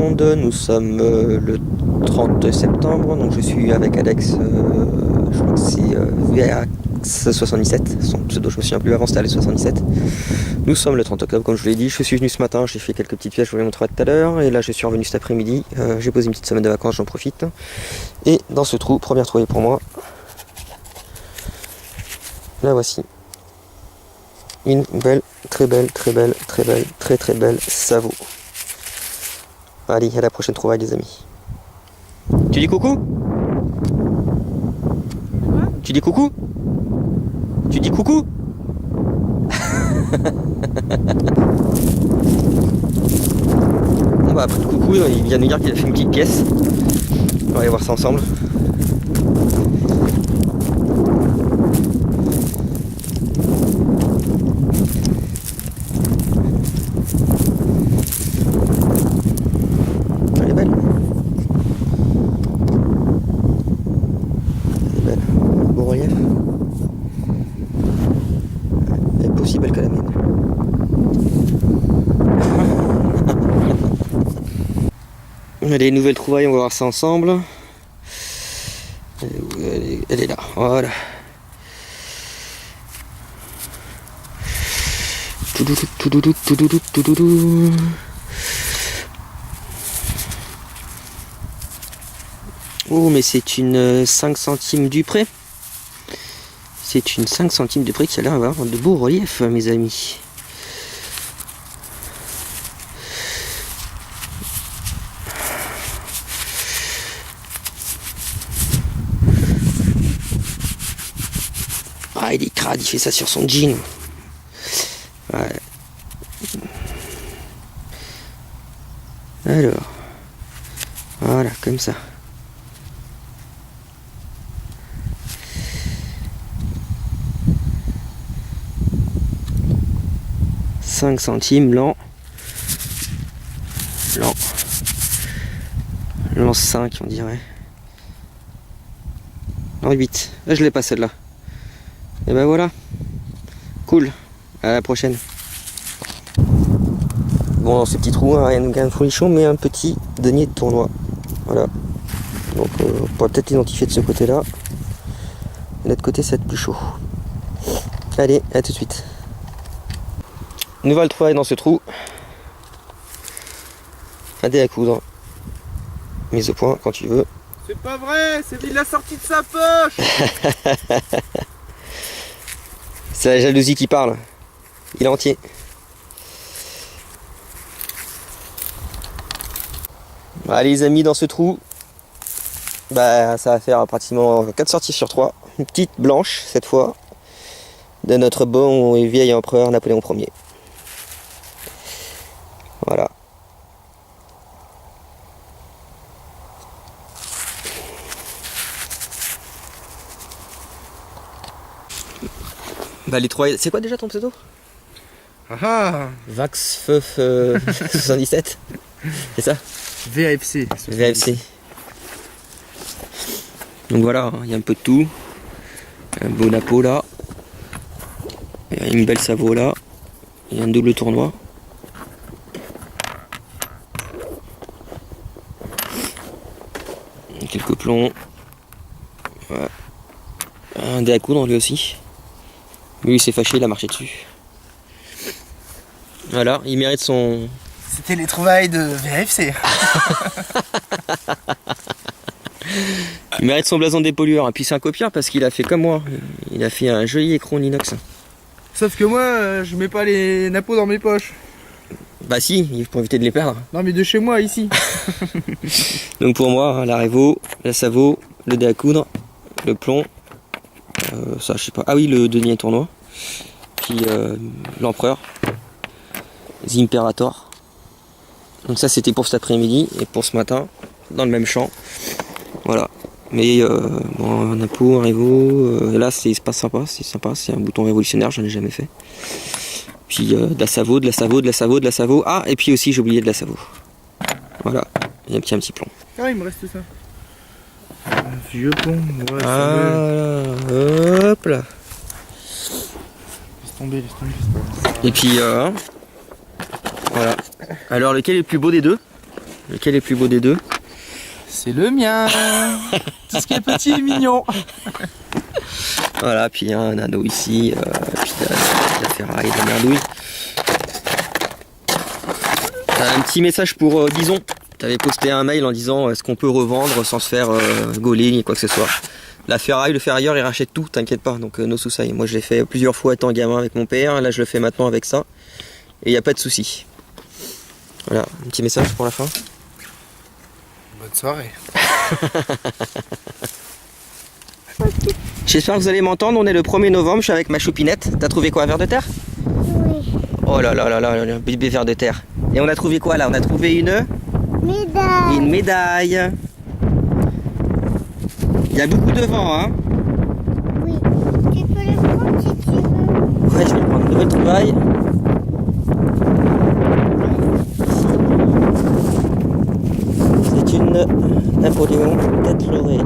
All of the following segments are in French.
monde, nous sommes le 30 septembre, donc je suis avec Alex, je crois que c'est VAX77, son pseudo je me souviens plus, avant c'était Alex77. Nous sommes le 30 octobre comme je vous l'ai dit, je suis venu ce matin, j'ai fait quelques petites pièces, je vous les montrerai tout à l'heure, et là je suis revenu cet après-midi, j'ai posé une petite semaine de vacances, j'en profite. Et dans ce trou, première trouvaille pour moi, la voici. Une belle, très belle, très belle, très belle, très très belle Savo. Allez, à la prochaine trouvaille les amis. Tu dis coucou? Tu dis coucou? Tu dis coucou? Bon bah après le coucou, il vient de nous dire qu'il a fait une petite pièce. On va aller voir ça ensemble. Elle est belle. Elle est belle. Beau relief. Elle est pas aussi belle que la mienne. Allez, nouvelle trouvaille, on va voir ça ensemble. Elle est là, voilà. Oh, mais c'est une 5 centimes du pré. C'est une 5 centimes du pré qui a l'air d'avoir de beaux reliefs, mes amis. Ah, il est crade, il fait ça sur son jean. Ouais. Alors. Voilà, comme ça. « 5 centimes, l'an 5, on dirait. L'an 8. Là, je l'ai pas celle-là. Et ben voilà. Cool. À la prochaine. Bon, dans ce petit trou, rien de folichon, mais un petit denier de tournoi. Voilà. Donc, on pourra peut-être l'identifier de ce côté-là. De l'autre côté, ça va être plus chaud. Allez, à tout de suite. Nouvelle trouvaille dans ce trou. Un dé à coudre. Mise au point quand tu veux. C'est pas vrai, c'est il l'a sorti de sa poche. C'est la jalousie qui parle. Il est entier. Allez les amis, dans ce trou, bah ça va faire pratiquement 4 sorties sur 3. Une petite blanche cette fois, de notre bon et vieil empereur Napoléon Ier. Voilà. Bah les trois, c'est quoi déjà ton pseudo? Ah Vaxfeuf 77. C'est ça? VAFC. VAFC. Donc voilà, il y a un peu de tout. Un beau napo là. Il y a une belle Savo là. Il y a un double tournoi. Quelques plombs. Voilà. Un dé à coudre lui aussi. Lui il s'est fâché, il a marché dessus. Voilà, il mérite son... C'était les trouvailles de VAFC. Il mérite son blason dépollueur. Et puis c'est un copieur parce qu'il a fait comme moi. Il a fait un joli écran en inox. Sauf que moi, je mets pas les napos dans mes poches. Bah si, pour éviter de les perdre. Non mais de chez moi, ici. Donc pour moi, la Revo, la Savo, le dé à coudre, le plomb, ça je sais pas. Ah oui, le denier tournoi. Puis l'empereur, The Imperator. Donc ça c'était pour cet après-midi et pour ce matin, dans le même champ. Voilà. Mais bon, un Napo, un Revo, là c'est pas sympa, c'est un bouton révolutionnaire, j'en ai jamais fait. Puis de la Savo, de la Savo, de la Savo, de la Savo. Ah, et puis aussi j'ai oublié de la Savo. Voilà, il y a un petit plomb. Ah, il me reste ça. Un vieux plomb, ouais, ah, hop là. Laisse tomber, laisse tomber. Et puis voilà. Alors lequel est le plus beau des deux? Lequel est le plus beau des deux? C'est le mien. Tout ce qui est petit est mignon. Voilà, puis il y a un anneau ici, puis la ferraille, la merdouille. Un petit message pour Bison. Tu avais posté un mail en disant est-ce qu'on peut revendre sans se faire gauler ni quoi que ce soit. La ferraille, le ferrailleur, il rachète tout, t'inquiète pas, donc no souci. Moi je l'ai fait plusieurs fois étant gamin avec mon père, là je le fais maintenant avec ça. Et il n'y a pas de souci. Voilà, un petit message pour la fin. Bonne soirée. J'espère que vous allez m'entendre, on est le 1er novembre, je suis avec ma choupinette. T'as trouvé quoi, un ver de terre? Oui. Oh là là là là, un bébé ver de terre. Et on a trouvé quoi là? On a trouvé une Médaille. Une médaille. Il y a beaucoup de vent, hein? Oui. Tu peux le prendre si tu veux. Ouais, je vais le prendre. Nouvelle trouvaille. C'est une Napoléon 4 lorée.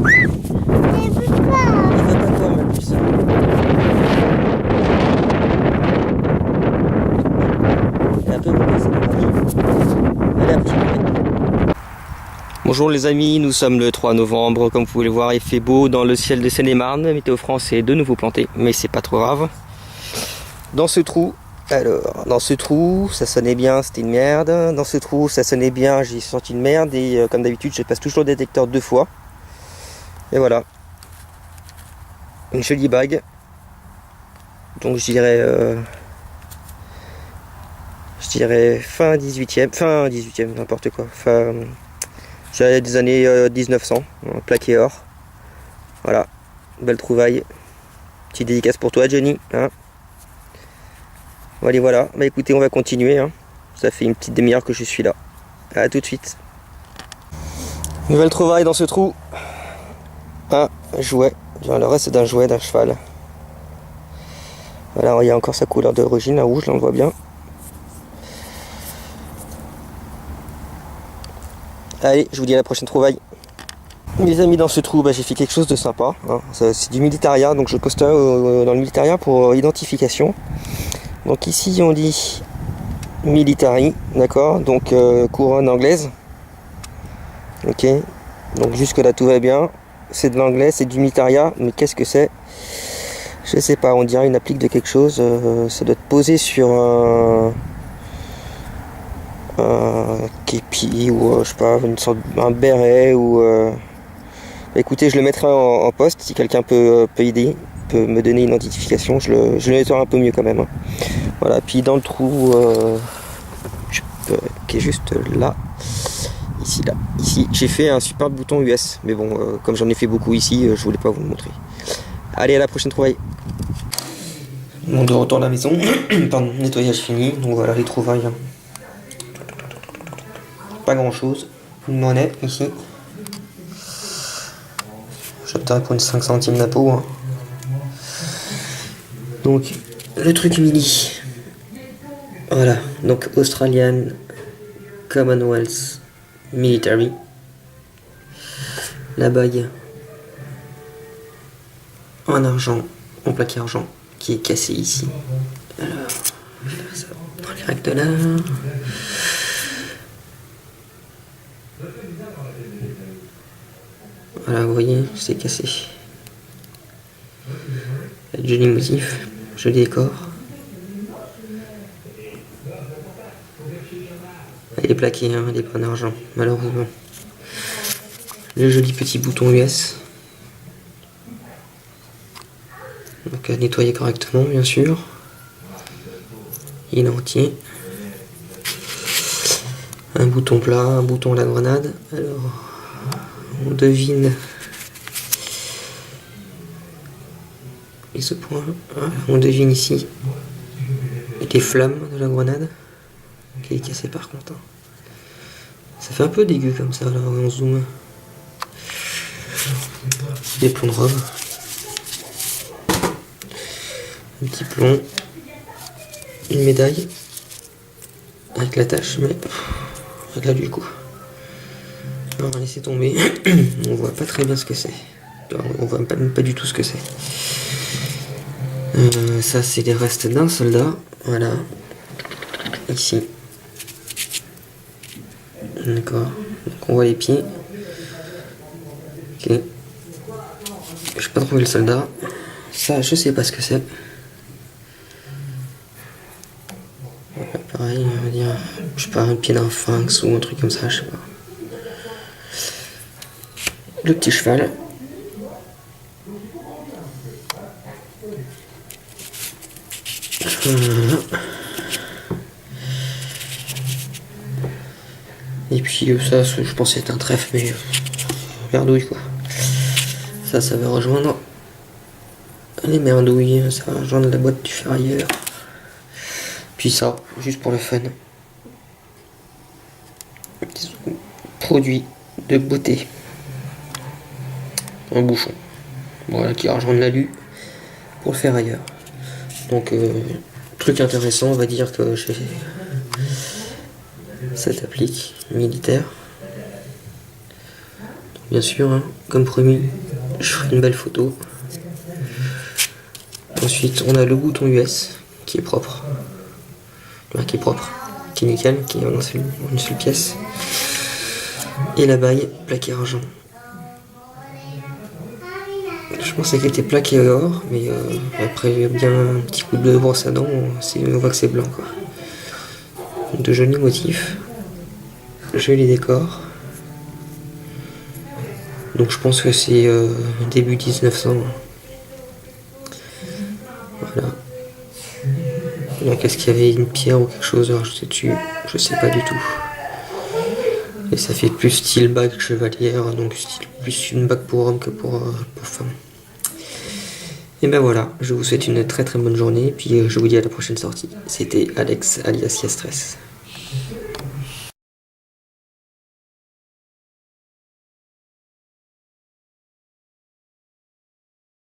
Mais peux pas. Il va pas voir en plus. Elle est un peu mauvaise, c'est dommage. Elle est un petit peu. Bonjour les amis, nous sommes le 3 novembre, comme vous pouvez le voir il fait beau dans le ciel de Seine-et-Marne, Météo France est de nouveau planté, mais c'est pas trop grave. Dans ce trou, alors, dans ce trou, ça sonnait bien, c'était une merde, dans ce trou, ça sonnait bien, j'ai senti une merde, et comme d'habitude, je passe toujours le détecteur 2 fois. Et voilà, une jolie bague, donc je dirais fin 18e, n'importe quoi, j'avais des années 1900, plaqué or. Voilà, belle trouvaille. Petite dédicace pour toi, Johnny. Hein, voilà. Bah écoutez, on va continuer. Hein. Ça fait une petite demi-heure que je suis là. À tout de suite. Nouvelle trouvaille dans ce trou. Un jouet. Le reste, c'est d'un jouet, d'un cheval. Voilà, il y a encore sa couleur d'origine, la rouge, là on le voit bien. Allez, je vous dis à la prochaine trouvaille. Les amis, dans ce trou, j'ai fait quelque chose de sympa. Hein. C'est du militaria, donc je posterai dans le militaria pour identification. Donc ici, on dit military, d'accord. Donc couronne anglaise. Ok. Donc jusque là, tout va bien. C'est de l'anglais, c'est du militaria, mais qu'est-ce que c'est? Je sais pas. On dirait une applique de quelque chose. Ça doit être posé sur un képi ou je sais pas, une sorte un béret ou écoutez, je le mettrai en poste si quelqu'un peut aider, peut me donner une identification, je le mettrai un peu mieux quand même, hein. Voilà, puis dans le trou qui est juste là, ici j'ai fait un super bouton US, mais bon, comme j'en ai fait beaucoup ici, je voulais pas vous le montrer. Allez, à la prochaine trouvaille. Bon, de retour à la maison. Pardon, nettoyage fini, donc voilà les trouvailles, hein. Pas grand chose, une monnaie ici, j'opterai pour une 5 centimes d'impôt, hein. Donc le truc mini, voilà, donc Australian Commonwealth Military, la bague en argent, en plaqué argent, qui est cassée ici. Alors on va faire ça dans les règles de l'art. Voilà, vous voyez, c'est cassé. Joli motif, joli décor. Il est plaqué, hein, il est pas en argent, malheureusement. Le joli petit bouton US. Donc à nettoyer correctement, bien sûr. Il est entier. Un bouton plat, un bouton à la grenade. Alors, on devine. Et ce point, on devine ici les flammes de la grenade qui est cassée par contre. Ça fait un peu dégueu comme ça là en zoom. Des plombs de robe. Un petit plomb. Une médaille. Avec la tache, mais là du coup. On va laisser tomber. On voit pas très bien ce que c'est. On voit pas du tout ce que c'est. Ça c'est les restes d'un soldat. Voilà. Ici. D'accord. Donc on voit les pieds. Ok. J'ai pas trouvé le soldat. Ça, je sais pas ce que c'est. Voilà, pareil, on va dire, je sais pas, un pied d'un sphinx ou un truc comme ça, je sais pas. Le petit cheval. Voilà. Et puis ça, je pensais être un trèfle, mais merdouille quoi. Ça va rejoindre les merdouilles, ça va rejoindre la boîte du ferrailleur. Puis ça, juste pour le fun. Produit de beauté. Un bouchon. Voilà, qui va rejoindre l'alu pour le ferrailleur. Donc, truc intéressant, on va dire que j'ai cette applique militaire. Donc, bien sûr, hein, comme promis, je ferai une belle photo. Ensuite, on a le bouton US qui est propre. Enfin, qui est propre, qui est nickel, qui est en une seule pièce. Et la baille plaquée argent. Je pensais qu'elle était plaquée or, mais après bien un petit coup de brosse à dents, on voit que c'est blanc quoi. De jolis motifs, jolis décors. Donc je pense que c'est début 1900. Voilà. Donc est-ce qu'il y avait une pierre ou quelque chose rajoutée dessus? Je sais pas du tout. Et ça fait plus style bague chevalière, donc style plus une bague pour homme que pour femme. Et ben voilà, je vous souhaite une très très bonne journée, puis je vous dis à la prochaine sortie. C'était Alex alias Yastress.